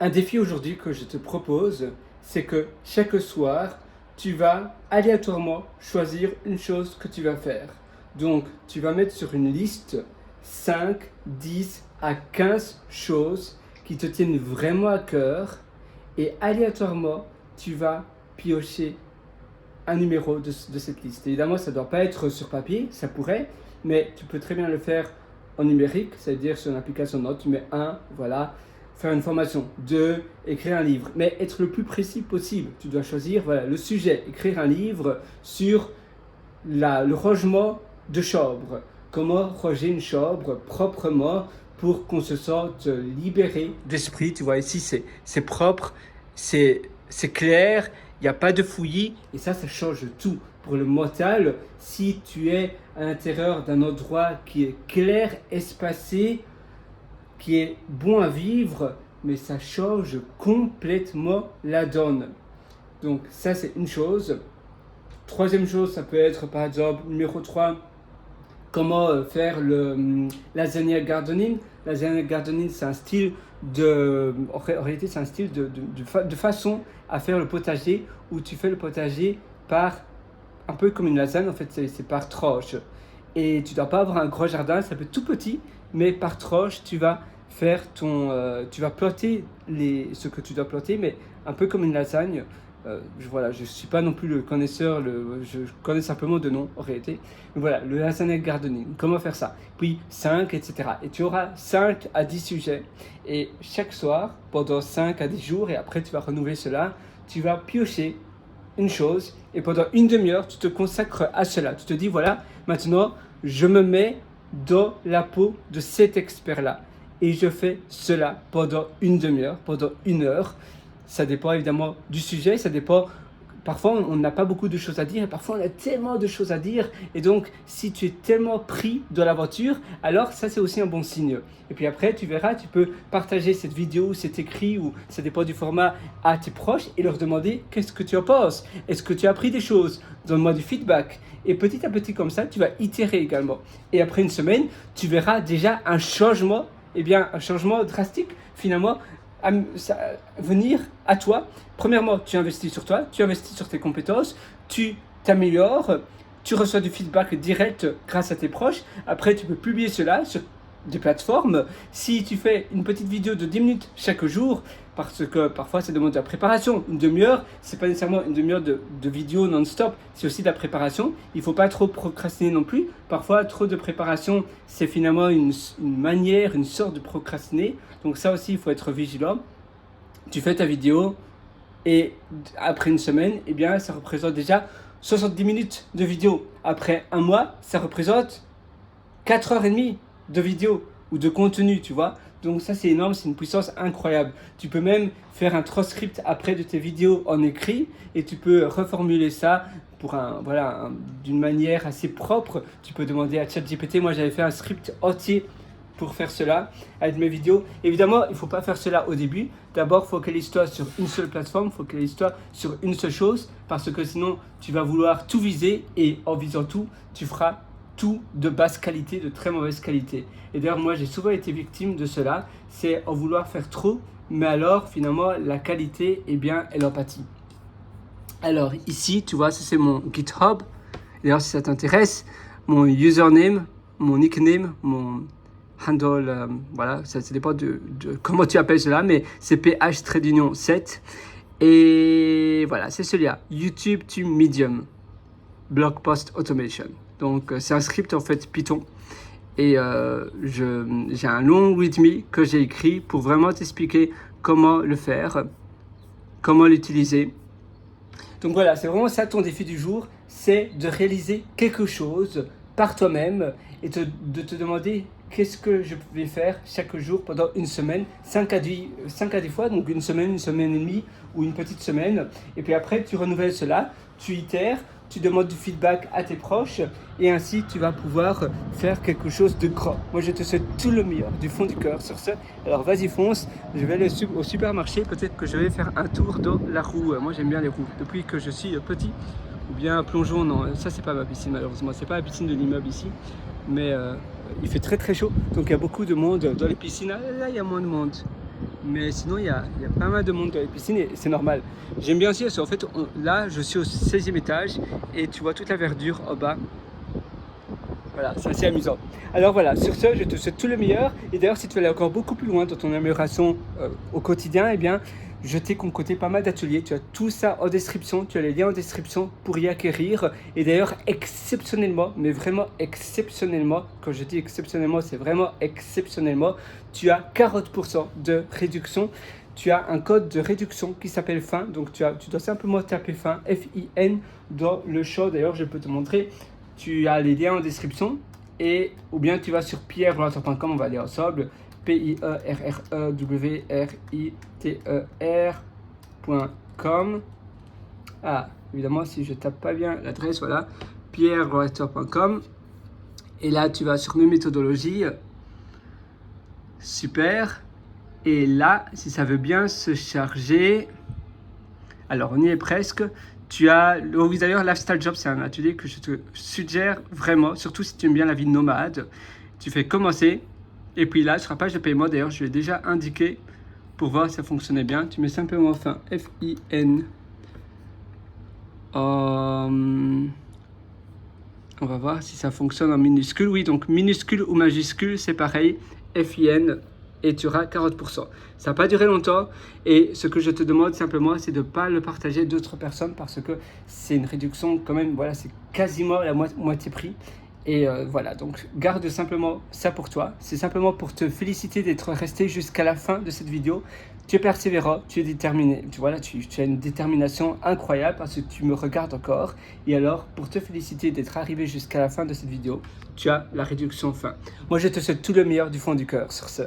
Un défi aujourd'hui que je te propose, c'est que chaque soir, tu vas aléatoirement choisir une chose que tu vas faire. Donc, tu vas mettre sur une liste 5, 10 à 15 choses qui te tiennent vraiment à cœur et aléatoirement, tu vas piocher un numéro de cette liste. Évidemment, ça ne doit pas être sur papier, ça pourrait, mais tu peux très bien le faire en numérique, c'est-à-dire sur une application note, tu mets 1, voilà, faire une formation, 2, écrire un livre, mais être le plus précis possible. Tu dois choisir voilà, le sujet, écrire un livre sur le rangement de chambre, comment ranger une chambre proprement pour qu'on se sente libéré d'esprit. Tu vois, ici c'est propre, c'est clair, il n'y a pas de fouillis et ça change tout. Pour le mental, si tu es à l'intérieur d'un endroit qui est clair, espacé, qui est bon à vivre, mais ça change complètement la donne. Donc ça c'est une chose. Troisième chose, ça peut être par exemple numéro 3, comment faire le lasagna gardening. Lasagna gardening, c'est un style en réalité c'est un style de façon à faire le potager où tu fais le potager par un peu comme une lasagne, en fait c'est par tranche. Et tu ne dois pas avoir un gros jardin, ça peut être tout petit, mais par tranche tu vas faire tu vas planter ce que tu dois planter, mais un peu comme une lasagne. Voilà, je ne suis pas non plus le connaisseur, je connais simplement de nom en réalité. Mais voilà, le lasagna gardening, comment faire ça? Puis 5, etc. Et tu auras 5 à 10 sujets. Et chaque soir, pendant 5 à 10 jours, et après tu vas renouveler cela, tu vas piocher une chose et pendant une demi-heure, tu te consacres à cela. Tu te dis, voilà, maintenant, je me mets dans la peau de cet expert-là. Et je fais cela pendant une demi-heure, pendant une heure. Ça dépend évidemment du sujet, ça dépend. Parfois, on n'a pas beaucoup de choses à dire et parfois, on a tellement de choses à dire. Et donc, si tu es tellement pris de l'aventure, alors ça, c'est aussi un bon signe. Et puis après, tu verras, tu peux partager cette vidéo, cet écrit, ou ça dépend du format, à tes proches et leur demander qu'est-ce que tu en penses. Est-ce que tu as appris des choses? Donne-moi du feedback. Et petit à petit, comme ça, tu vas itérer également. Et après une semaine, tu verras déjà un changement, un changement drastique, finalement, venir à toi. Premièrement, tu investis sur toi, tu investis sur tes compétences, tu t'améliores, tu reçois du feedback direct grâce à tes proches. Après, tu peux publier cela sur des plateformes. Si tu fais une petite vidéo de 10 minutes chaque jour, parce que parfois ça demande de la préparation, une demi-heure, c'est pas nécessairement une demi-heure de vidéo non-stop, c'est aussi de la préparation. Il faut pas trop procrastiner non plus. Parfois, trop de préparation, c'est finalement une manière, une sorte de procrastiner. Donc ça aussi, il faut être vigilant. Tu fais ta vidéo et après une semaine, ça représente déjà 70 minutes de vidéo. Après un mois, ça représente 4h30 de vidéo ou de contenu, tu vois. Donc ça, c'est énorme, c'est une puissance incroyable. Tu peux même faire un transcript après de tes vidéos en écrit et tu peux reformuler ça pour d'une manière assez propre. Tu peux demander à ChatGPT. Moi, j'avais fait un script entier pour faire cela avec mes vidéos. Évidemment, il ne faut pas faire cela au début. D'abord, focalise-toi sur une seule plateforme, focalise-toi sur une seule chose, parce que sinon, tu vas vouloir tout viser et en visant tout, tu feras tout de basse qualité, de très mauvaise qualité. Et d'ailleurs, moi, j'ai souvent été victime de cela. C'est en vouloir faire trop, mais alors, finalement, la qualité, elle en pâtit. Alors, ici, tu vois, ça c'est mon GitHub. D'ailleurs, si ça t'intéresse, mon username, mon nickname, mon handle, voilà, ça dépend de comment tu appelles cela, mais c'est PH-7. Et voilà, c'est celui-là. YouTube to Medium. Blog Post Automation. Donc, c'est un script en fait Python. Et j'ai un long readme que j'ai écrit pour vraiment t'expliquer comment le faire, comment l'utiliser. Donc voilà, c'est vraiment ça ton défi du jour, c'est de réaliser quelque chose par toi-même et de te demander qu'est-ce que je vais faire chaque jour pendant une semaine, 5 à 10 fois, donc une semaine et demie ou une petite semaine. Et puis après, tu renouvelles cela, tu itères, tu demandes du feedback à tes proches et ainsi tu vas pouvoir faire quelque chose de grand. Moi, je te souhaite tout le meilleur du fond du cœur sur ce. Alors vas-y, fonce, je vais aller au supermarché, peut-être que je vais faire un tour dans la roue. Moi, j'aime bien les roues. Depuis que je suis petit, ou bien plongeon, non, ça c'est pas ma piscine malheureusement, c'est pas la piscine de l'immeuble ici, mais il fait très très chaud, donc il y a beaucoup de monde dans les piscines. Là il y a moins de monde, Mais sinon, il y a pas mal de monde dans les piscines et c'est normal. J'aime bien aussi parce qu'en fait, là, je suis au 16e étage et tu vois toute la verdure en bas. Voilà, c'est assez amusant. Alors voilà, sur ce, je te souhaite tout le meilleur. Et d'ailleurs, si tu veux aller encore beaucoup plus loin dans ton amélioration au quotidien, eh bien, je t'ai concocté pas mal d'ateliers. Tu as tout ça en description. Tu as les liens en description pour y acquérir. Et d'ailleurs, exceptionnellement, mais vraiment exceptionnellement, quand je dis exceptionnellement, c'est vraiment exceptionnellement, tu as 40% de réduction. Tu as un code de réduction qui s'appelle FIN. Donc, tu dois simplement taper FIN, F-I-N, dans le champ. D'ailleurs, je peux te montrer. Tu as les liens en description ou bien tu vas sur pierrerwater.com, on va aller ensemble, pierrerwriter.com. Ah, évidemment, si je tape pas bien l'adresse, voilà, pierrerwater.com. Et là, tu vas sur mes méthodologies. Super. Et là, si ça veut bien se charger, alors on y est presque. Tu as le Wither Lifestyle Job, c'est un atelier que je te suggère vraiment, surtout si tu aimes bien la vie nomade. Tu fais commencer, et puis là, sur la page de paiement, d'ailleurs, je l'ai déjà indiqué pour voir si ça fonctionnait bien. Tu mets simplement fin, F-I-N. On va voir si ça fonctionne en minuscule. Oui, donc minuscule ou majuscule, c'est pareil, F-I-N. Et tu auras 40%. Ça va pas durer longtemps et ce que je te demande simplement, c'est de ne pas le partager à d'autres personnes parce que c'est une réduction quand même, voilà, c'est quasiment la moitié prix. Et voilà, donc garde simplement ça pour toi. C'est simplement pour te féliciter d'être resté jusqu'à la fin de cette vidéo. Tu es persévérant, tu es déterminé. Tu vois là, tu as une détermination incroyable parce que tu me regardes encore. Et alors, pour te féliciter d'être arrivé jusqu'à la fin de cette vidéo, tu as la réduction fin. Moi, je te souhaite tout le meilleur du fond du cœur sur ce.